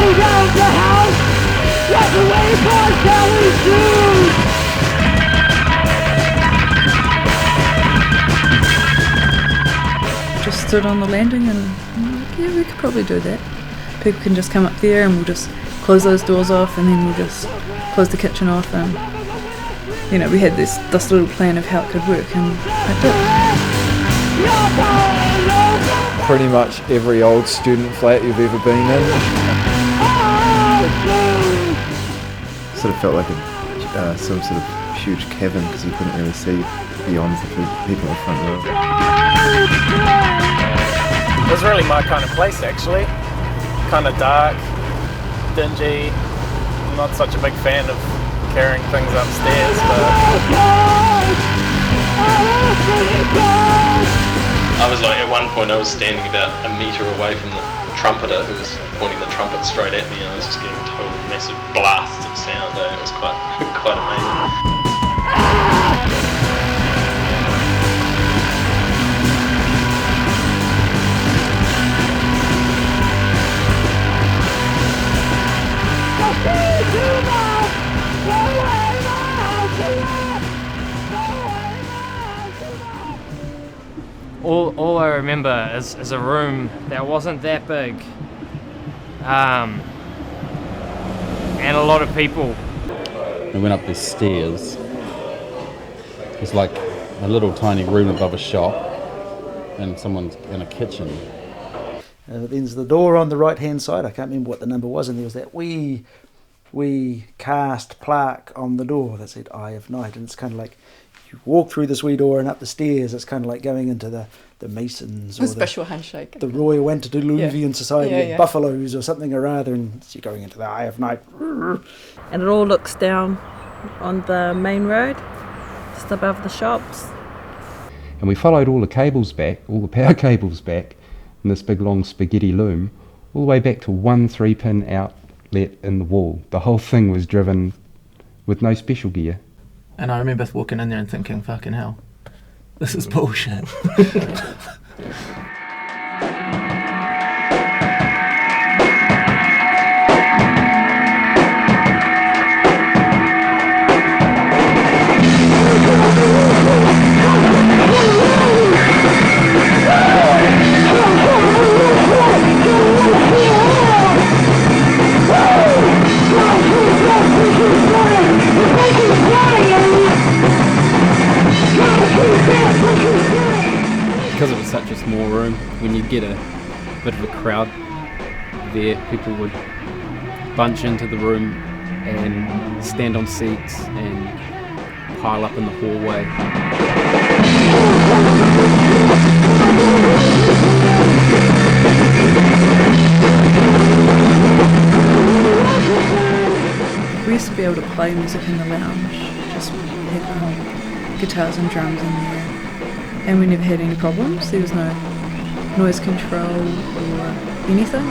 Go down the house, get away for Kelly soon. Just stood on the landing and I'm like, yeah, we could probably do that. People can just come up there and we'll just close those doors off and then we'll just close the kitchen off and, you know, we had this little plan of how it could work and it did. Pretty much every old student flat you've ever been in. Sort of felt like some sort of huge cavern because you couldn't really see beyond the people in the front row. It was really my kind of place actually. Kind of dark, dingy. I'm not such a big fan of carrying things upstairs, but I was like, at one point I was standing about a metre away from the trumpeter who was pointing the trumpet straight at me and I was just getting total massive blasts of sound. It was quite amazing. All I remember is a room that wasn't that big, and a lot of people. We went up these stairs. It's like a little tiny room above a shop, and someone's in a kitchen. There's the door on the right hand side. I can't remember what the number was, and there was that wee cast plaque on the door that said "Eye of Night," and it's kind of like you walk through this wee door and up the stairs. It's kind of like going into the Masons or a special handshake. The Royal Antediluvian Society of Buffaloes or something or other, and you're going into the Eye of Night. And it all looks down on the main road, just above the shops. And we followed all the cables back, all the power cables back, in this big long spaghetti loom, all the way back to one 3-pin outlet in the wall. The whole thing was driven with no special gear. And I remember walking in there and thinking, fucking hell, this is bullshit. Because it was such a small room, when you get a bit of a crowd there, people would bunch into the room and stand on seats and pile up in the hallway. We used to be able to play music in the lounge, just have guitars and drums in there. And we never had any problems. There was no noise control or anything.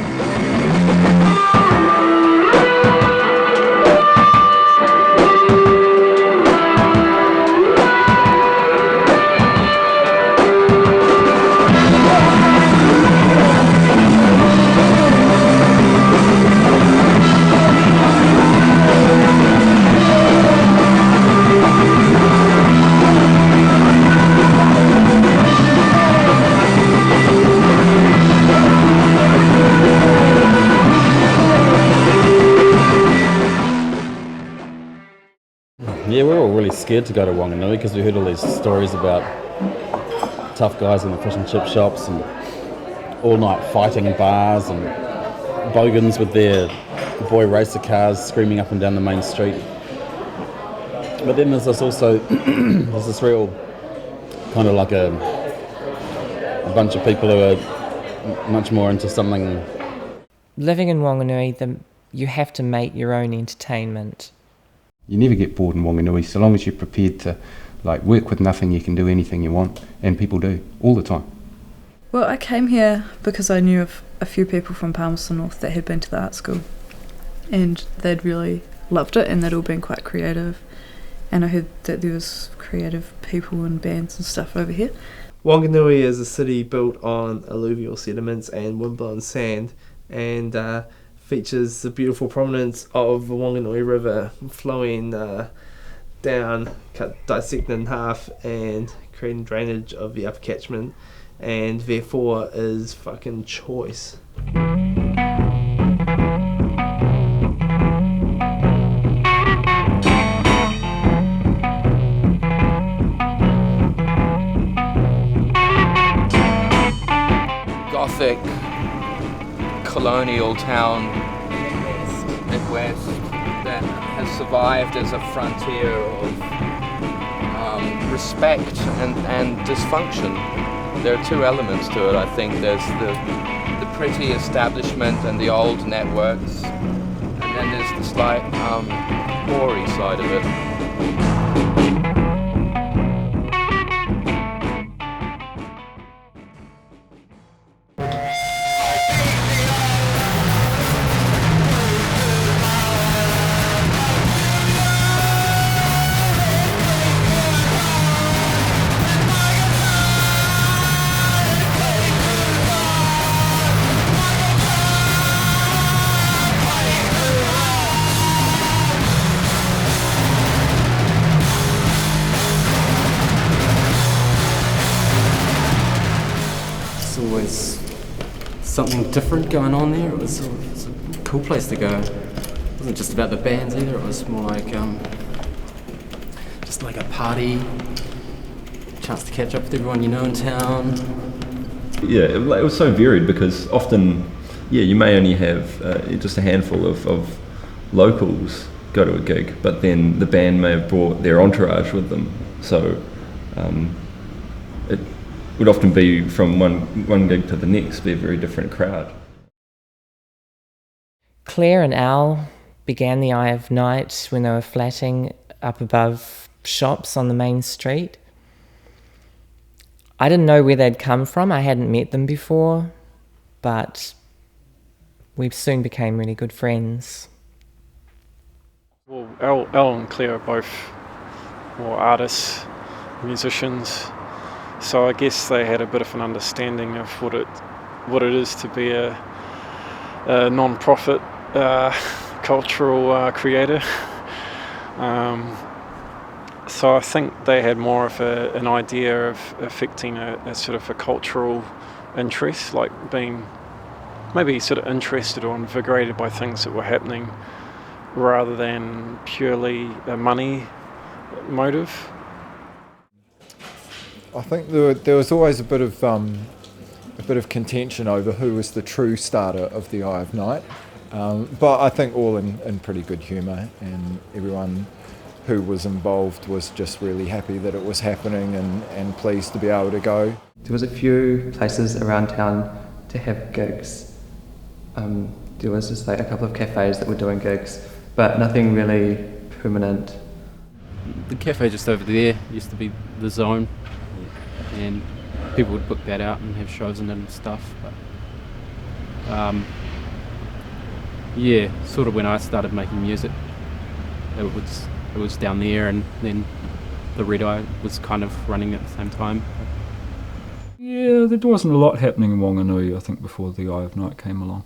Yeah, we were all really scared to go to Wanganui because we heard all these stories about tough guys in the fish and chip shops and all-night fighting bars and bogans with their boy racer cars screaming up and down the main street. But then there's this also, there's this real kind of like a bunch of people who are much more into something. Living in Wanganui, you have to make your own entertainment. You never get bored in Wanganui, so long as you're prepared to work with nothing, you can do anything you want, and people do, all the time. Well, I came here because I knew of a few people from Palmerston North that had been to the art school, and they'd really loved it, and they'd all been quite creative, and I heard that there was creative people and bands and stuff over here. Wanganui is a city built on alluvial sediments and windblown sand, and features the beautiful prominence of the Wanganui River flowing down, dissecting in half and creating drainage of the upper catchment, and therefore is fucking choice. Gothic colonial town Midwest that has survived as a frontier of respect and dysfunction. There are two elements to it, I think. There's the pretty establishment and the old networks, and then there's the slight hoary side of it. Something different going on there. It was a cool place to go. It wasn't just about the bands either. It was more like just like a party, chance to catch up with everyone you know in town. Yeah, it was so varied because often, you may only have just a handful of locals go to a gig, but then the band may have brought their entourage with them. So it would often be from one gig to the next, be a very different crowd. Clare and Al began the Eye of Night when they were flatting up above shops on the main street. I didn't know where they'd come from. I hadn't met them before, but we soon became really good friends. Well, Al and Clare are both more artists, musicians. So I guess they had a bit of an understanding of what it is to be a non-profit cultural creator. So I think they had more of an idea of affecting a sort of a cultural interest, like being maybe sort of interested or invigorated by things that were happening rather than purely a money motive. I think there was always a bit of contention over who was the true starter of the Eye of Night, but I think all in pretty good humour, and everyone who was involved was just really happy that it was happening and pleased to be able to go. There was a few places around town to have gigs. There was just like a couple of cafes that were doing gigs, but nothing really permanent. The cafe just over there used to be the Zone, and people would book that out and have shows in it and stuff. But sort of when I started making music, it was down there, and then the Red Eye was kind of running at the same time. Yeah, there wasn't a lot happening in Wanganui, I think, before the Eye of Night came along.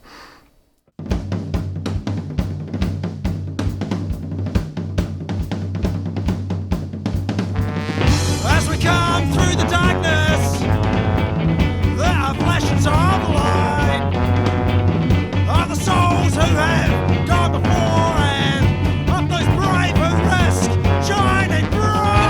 As we come through the darkness, there are flashes of light of the souls who have gone before, and of those brave who risk shining bright.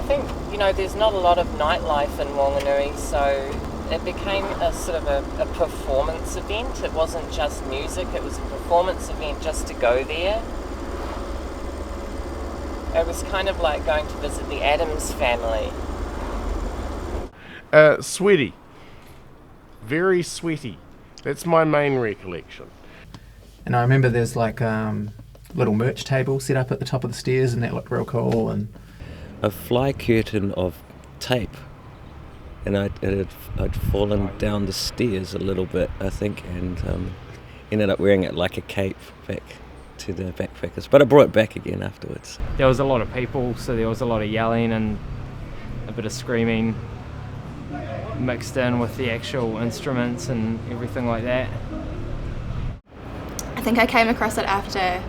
think, there's not a lot of nightlife in Wanganui, so it became a sort of a performance event. It wasn't just music, it was a performance event just to go there. It was kind of like going to visit the Addams family. Sweaty. Very sweaty. That's my main recollection. And I remember there's like little merch table set up at the top of the stairs, and that looked real cool. And a fly curtain of tape, and I'd fallen down the stairs a little bit, I think, and ended up wearing it like a cape back to the backpackers. But I brought it back again afterwards. There was a lot of people, so there was a lot of yelling and a bit of screaming mixed in with the actual instruments and everything like that. I think I came across it after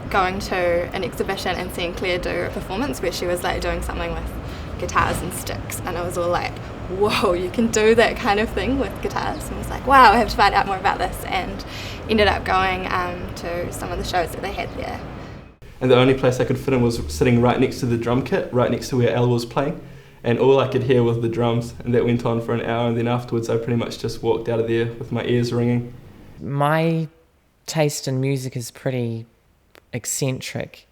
going to an exhibition and seeing Clare do a performance where she was like doing something with guitars and sticks, and I was all like, whoa, you can do that kind of thing with guitars. And I was like, wow, I have to find out more about this, and ended up going to some of the shows that they had there. And the only place I could fit in was sitting right next to the drum kit, right next to where Elle was playing, and all I could hear was the drums, and that went on for an hour, and then afterwards I pretty much just walked out of there with my ears ringing. My taste in music is pretty eccentric,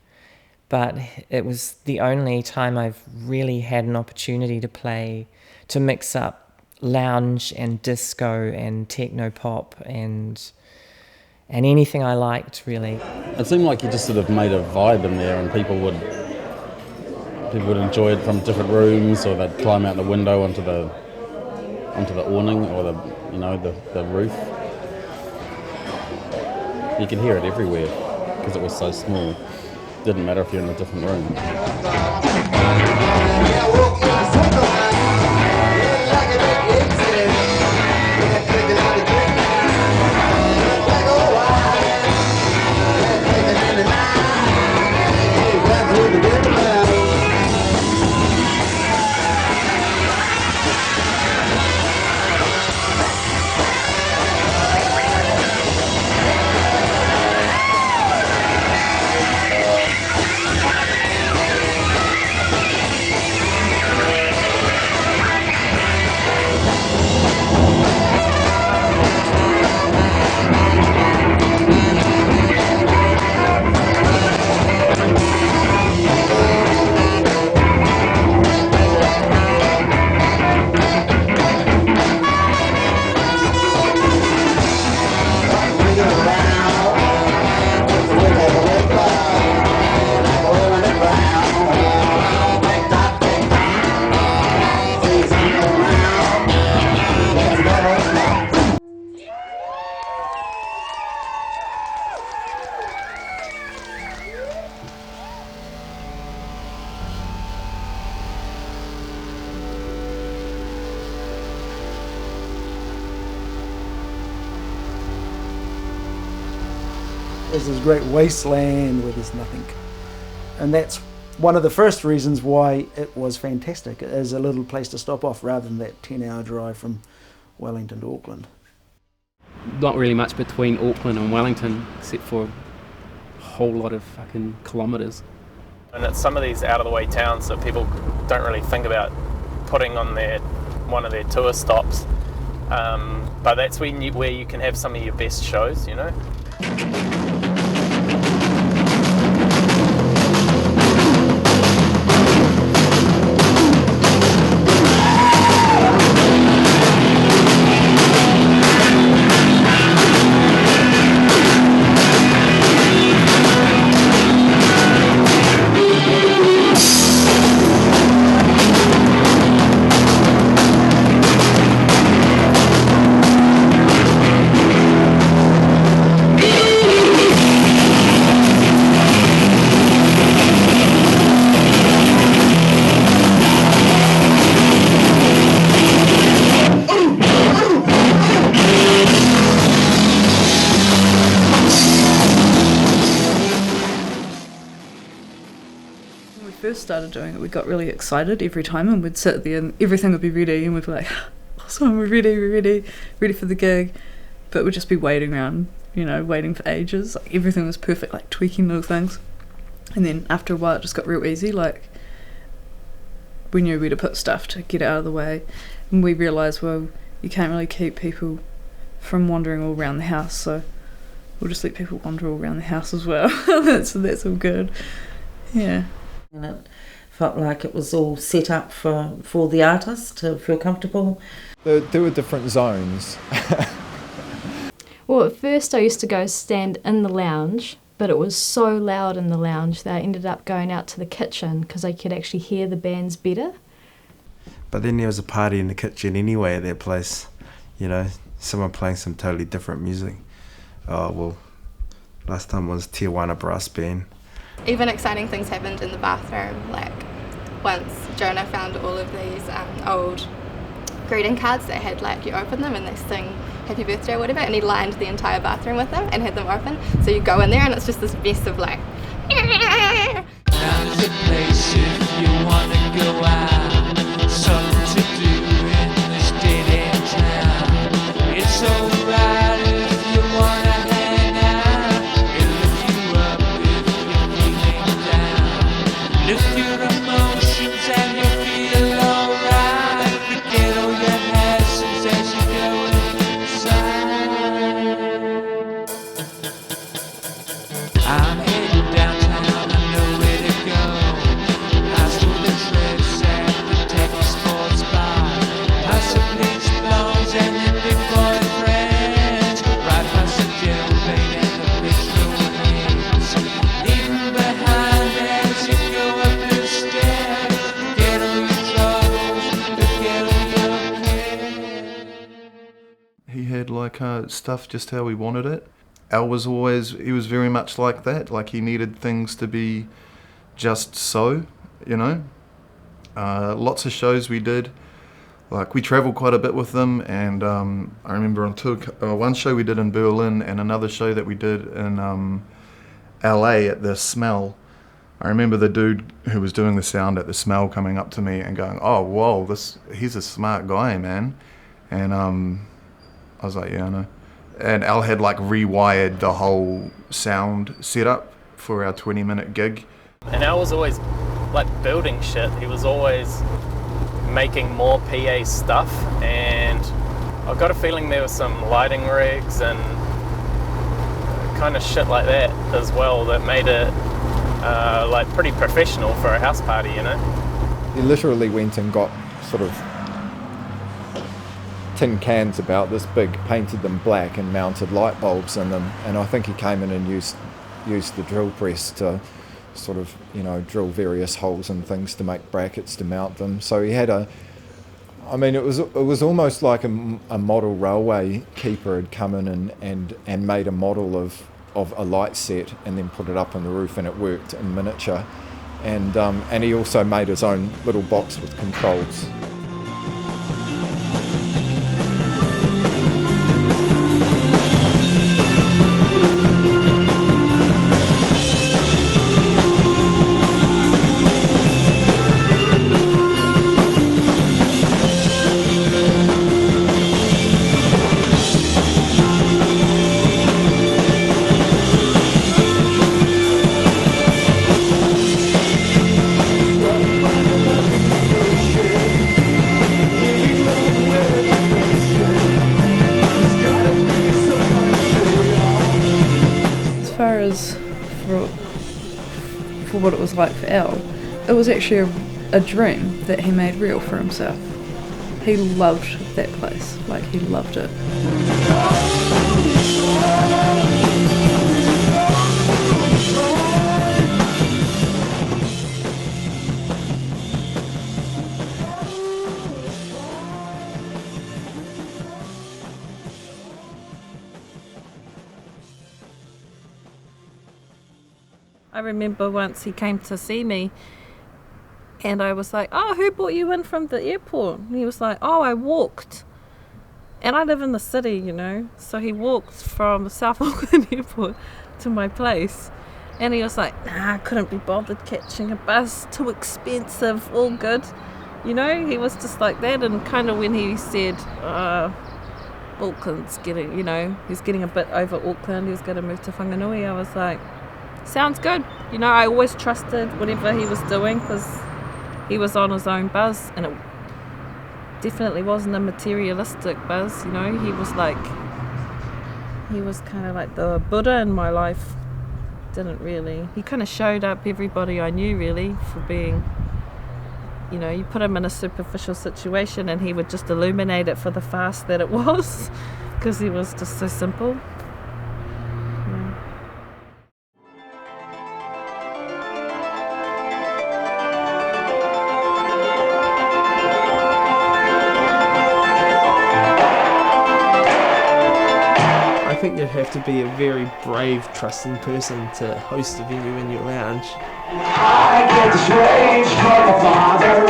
but it was the only time I've really had an opportunity to mix up lounge and disco and techno pop and anything I liked, really. It seemed like you just sort of made a vibe in there, and people would enjoy it from different rooms, or they'd climb out the window onto the awning or the roof. You could hear it everywhere because it was so small. Didn't matter if you're in a different room. There's this great wasteland where there's nothing. And that's one of the first reasons why it was fantastic, as a little place to stop off rather than that 10-hour drive from Wellington to Auckland. Not really much between Auckland and Wellington, except for a whole lot of fucking kilometres. And it's some of these out-of-the-way towns that people don't really think about putting on one of their tour stops. But that's where you can have some of your best shows, you know? Started doing it, we got really excited every time, and we'd sit there and everything would be ready, and we'd be like, awesome, we're ready for the gig. But we'd just be waiting around, waiting for ages. Like, everything was perfect, like tweaking little things. And then after a while it just got real easy. Like, we knew where to put stuff to get it out of the way, and we realised, well, you can't really keep people from wandering all around the house, so we'll just let people wander all around the house as well. that's all good. Yeah. And it felt like it was all set up for the artist to feel comfortable. There were different zones. Well, at first I used to go stand in the lounge, but it was so loud in the lounge that I ended up going out to the kitchen because I could actually hear the bands better. But then there was a party in the kitchen anyway at that place, you know, someone playing some totally different music. Oh, well, last time was Tijuana Brass Band. Even exciting things happened in the bathroom, like once Jonah found all of these old greeting cards that had, like, you open them and they sing happy birthday or whatever, and he lined the entire bathroom with them and had them open, so you go in there and it's just this mess of like Now there's a place if you wanna go out, something to do in this dead end town. It's alright if you wanna hang out, it'll lift you up if you're feeling down. Lift your emotions and you feel alright. Forget all your hassles as you go inside. I'm heading downtown, I know where to go. Past all the trips at the Tech Sports Bar, past the police blondes and the big boy friends, right past the jail bait and the pistol hands. Leaving behind as you go up the stairs. Forget all your troubles, forget all your cares. He had like stuff just how he wanted it. Al was he was very much like that, like he needed things to be just so, you know. Lots of shows we did, like we travelled quite a bit with them, and I remember on tour, one show we did in Berlin and another show that we did in LA at the Smell. I remember the dude who was doing the sound at the Smell coming up to me and going, "Oh, whoa, he's a smart guy, man." And I was like, "Yeah, I know." And Al had like rewired the whole sound setup for our 20-minute gig. And Al was always like building shit. He was always making more PA stuff, and I've got a feeling there was some lighting rigs and kind of shit like that as well that made it like pretty professional for a house party, you know. He literally went and got sort of tin cans about this big, painted them black and mounted light bulbs in them, and I think he came in and used the drill press to sort of, you know, drill various holes and things to make brackets to mount them. So he had it was almost like a model railway keeper had come in and made a model of a light set and then put it up on the roof, and it worked in miniature. And he also made his own little box with controls. For what it was like for Al, it was actually a dream that he made real for himself. He loved that place, like he loved it. I remember once he came to see me and I was like, "Oh, who brought you in from the airport?" And he was like, "Oh, I walked." And I live in the city, you know, so he walked from South Auckland Airport to my place. And he was like, "Nah, I couldn't be bothered catching a bus, too expensive, all good." You know, he was just like that. And kind of when he said, Auckland's getting, you know, he's getting a bit over Auckland, he was going to move to Whanganui, I was like, sounds good. You know, I always trusted whatever he was doing because he was on his own buzz, and it definitely wasn't a materialistic buzz, you know. He was kind of like the Buddha in my life. He kind of showed up everybody I knew, really, for being, you know, you put him in a superficial situation and he would just illuminate it for the fast that it was, because he was just so simple. I think you'd have to be a very brave, trusting person to host a venue in your lounge. I get this rage from my father.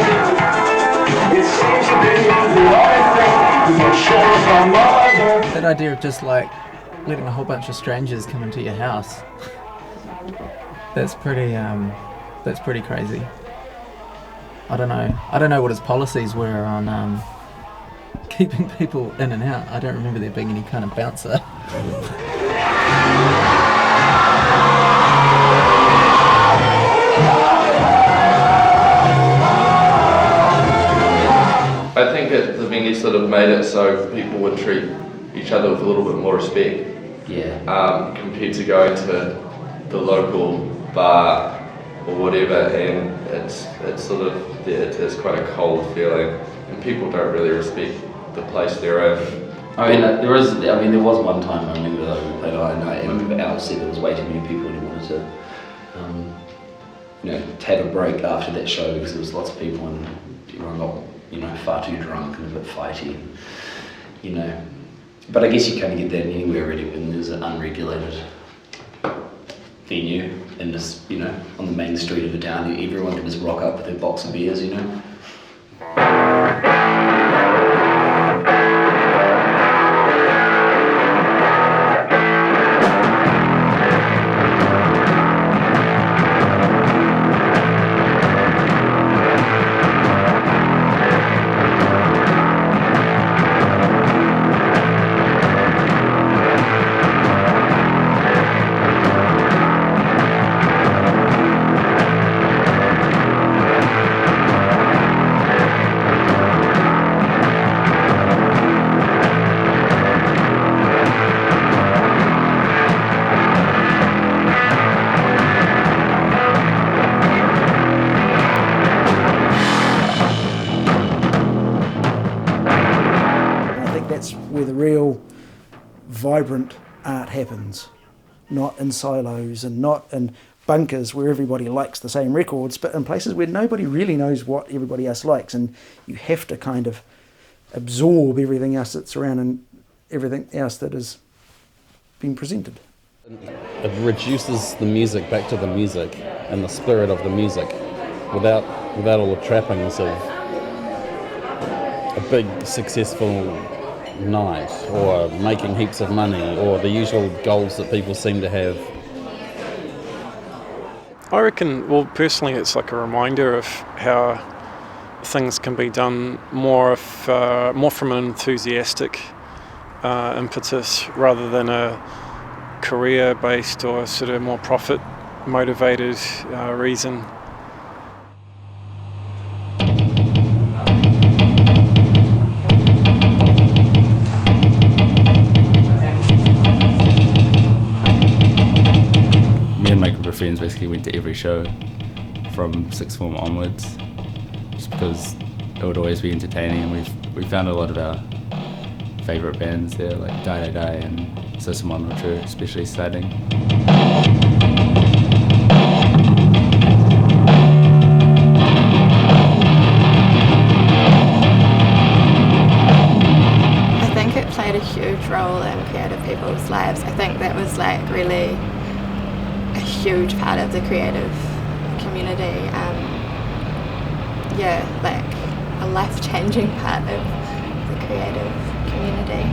It seems to be the only thing that shows my mother. That idea of just like letting a whole bunch of strangers come into your house, that's pretty crazy. I don't know what his policies were on keeping people in and out. I don't remember there being any kind of bouncer. I think that the venue sort of made it so people would treat each other with a little bit more respect. Yeah. Compared to going to the local bar or whatever, and it's sort of, it has quite a cold feeling, and people don't really respect the place they're in. I mean, there was one time I remember that we played Iron Night, and I remember Al said there was way too many people and he wanted to, to have a break after that show because there was lots of people and everyone got, far too drunk and a bit fighty, But I guess you kind of get that anywhere really when there's an unregulated venue in this, on the main street of a town. Everyone can just rock up with their box of beers, Vibrant art happens, not in silos and not in bunkers where everybody likes the same records, but in places where nobody really knows what everybody else likes, and you have to kind of absorb everything else that's around and everything else that is being presented. It reduces the music back to the music and the spirit of the music without all the trappings of a big successful night or making heaps of money or the usual goals that people seem to have. I reckon, well, personally it's like a reminder of how things can be done more from an enthusiastic impetus rather than a career-based or sort of more profit-motivated reason. Friends basically went to every show from sixth form onwards just because it would always be entertaining, and we found a lot of our favourite bands there, like Die Die Die and Salmon, which were especially exciting. I think it played a huge role in creative people's lives. I think that was like really a huge part of the creative community. Like a life-changing part of the creative community.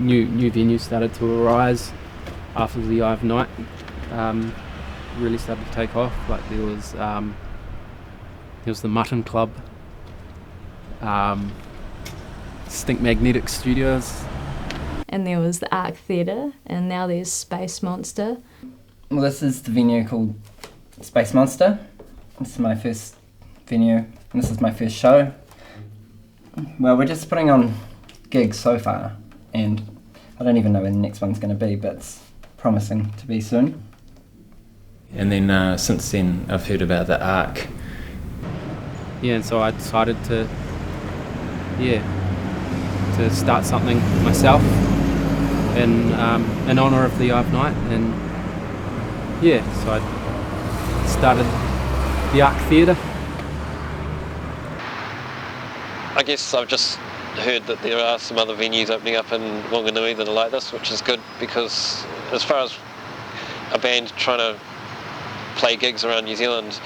new venues started to arise after the Eye of Night really started to take off. Like there was the Mutton Club, Stink Magnetic Studios, and there was the Arc Theatre, and now there's Space Monster. Well, this is the venue called Space Monster. This is my first venue, and this is my first show. Well, we're just putting on gigs so far, and I don't even know when the next one's going to be, but it's promising to be soon. And then since then I've heard about the Arc. Yeah, and so I decided to start something myself in honour of the Eye of Night, and so I started the Arc Theatre. I guess I've just heard that there are some other venues opening up in Wanganui that are like this, which is good, because as far as a band trying to play gigs around New Zealand,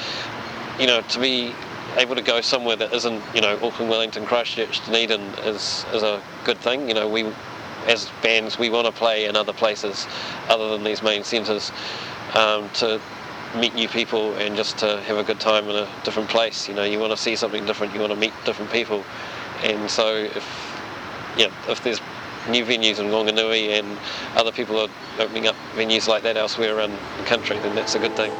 to be able to go somewhere that isn't, Auckland, Wellington, Christchurch, Dunedin is a good thing. We, as bands, we want to play in other places other than these main centres, to meet new people and just to have a good time in a different place. You want to see something different, you want to meet different people, and so if there's new venues in Wanganui and other people are opening up venues like that elsewhere around the country, then that's a good thing.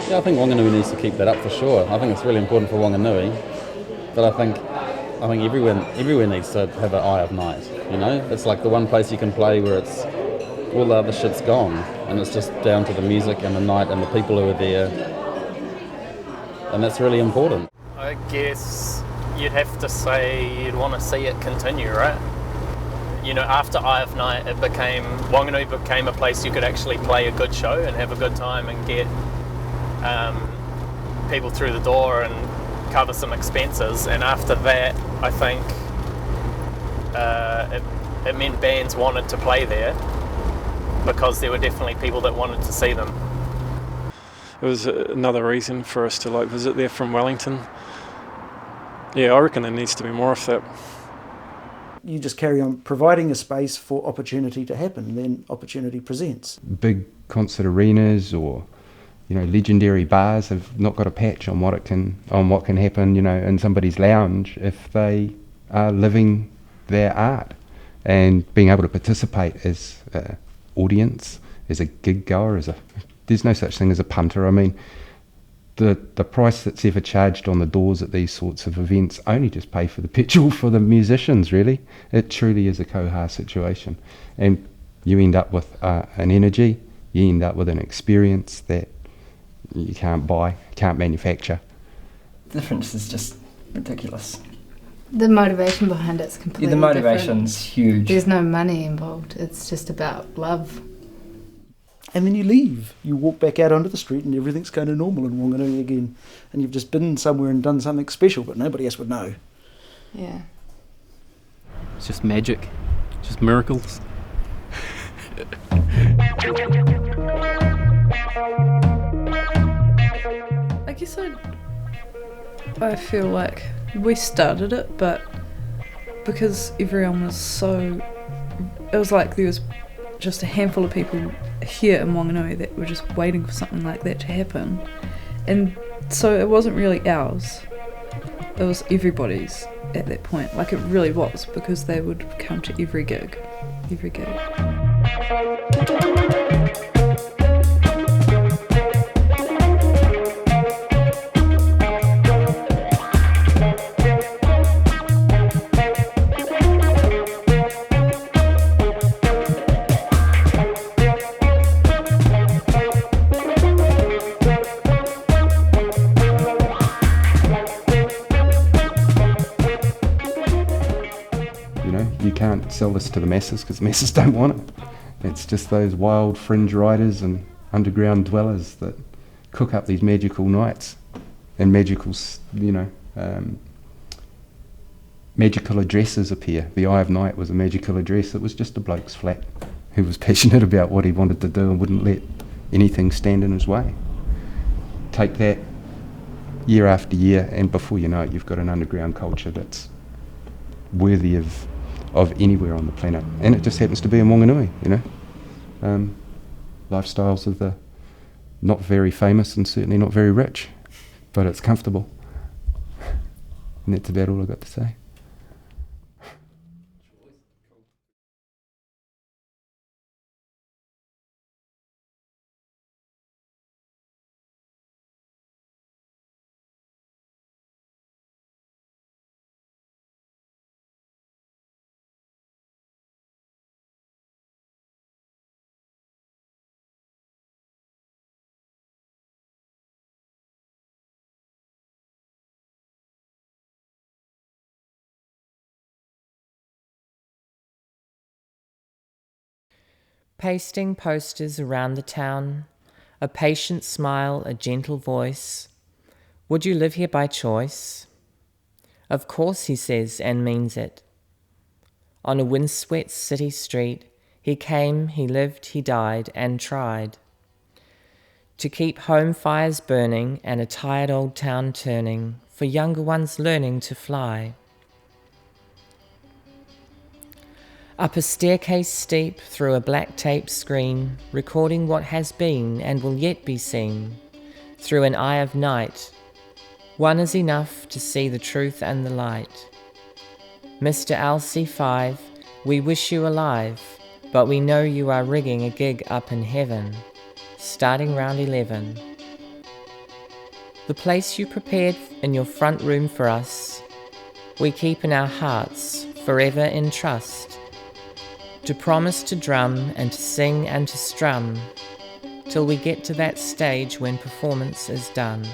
I think Wanganui needs to keep that up for sure. I think it's really important for Wanganui, but I think everyone needs to have an Eye of Night. It's like the one place you can play where it's all the other shit's gone, and it's just down to the music and the night and the people who are there, and that's really important. I guess you'd have to say you'd want to see it continue, right? After Eye of Night, Wanganui became a place you could actually play a good show and have a good time and get people through the door and cover some expenses, and after that I think it meant bands wanted to play there because there were definitely people that wanted to see them. It was another reason for us to visit there from Wellington. I reckon there needs to be more of that. You just carry on providing a space for opportunity to happen, then opportunity presents. Big concert arenas or legendary bars have not got a patch on what can happen, in somebody's lounge if they are living their art and being able to participate as an audience, as a gig goer, there's no such thing as a punter. I mean, the price that's ever charged on the doors at these sorts of events only just pay for the petrol for the musicians, really. It truly is a koha situation, and you end up with an energy, you end up with an experience that you can't buy, can't manufacture. The difference is just ridiculous. The motivation behind it's completely the motivation's different. Huge. There's no money involved. It's just about love. And then you leave. You walk back out onto the street and everything's kind of normal in Wanganui again. And you've just been somewhere and done something special, but nobody else would know. Yeah. It's just magic. Just miracles. I guess I feel like we started it, but because everyone was it was like there was just a handful of people here in Wanganui that were just waiting for something like that to happen, and so it wasn't really ours, it was everybody's at that point. Like, it really was, because they would come to every gig. Sell this to the masses because the masses don't want it. It's just those wild fringe riders and underground dwellers that cook up these magical nights and magical, magical addresses appear. The Eye of Night was a magical address. It was just a bloke's flat who was passionate about what he wanted to do and wouldn't let anything stand in his way. Take that year after year, and before you know it, you've got an underground culture that's worthy of anywhere on the planet, and it just happens to be in Wanganui, lifestyles of the not very famous and certainly not very rich, but it's comfortable, and that's about all I've got to say. Pasting posters around the town, a patient smile, a gentle voice. Would you live here by choice? Of course, he says, and means it. On a windswept city street, he came, he lived, he died, and tried to keep home fires burning and a tired old town turning for younger ones learning to fly. Up a staircase steep, through a black tape screen, recording what has been and will yet be seen, through an eye of night. One is enough to see the truth and the light. Mr. LC5, we wish you alive, but we know you are rigging a gig up in heaven, starting round 11. The place you prepared in your front room for us, we keep in our hearts, forever in trust. To promise to drum and to sing and to strum till we get to that stage when performance is done.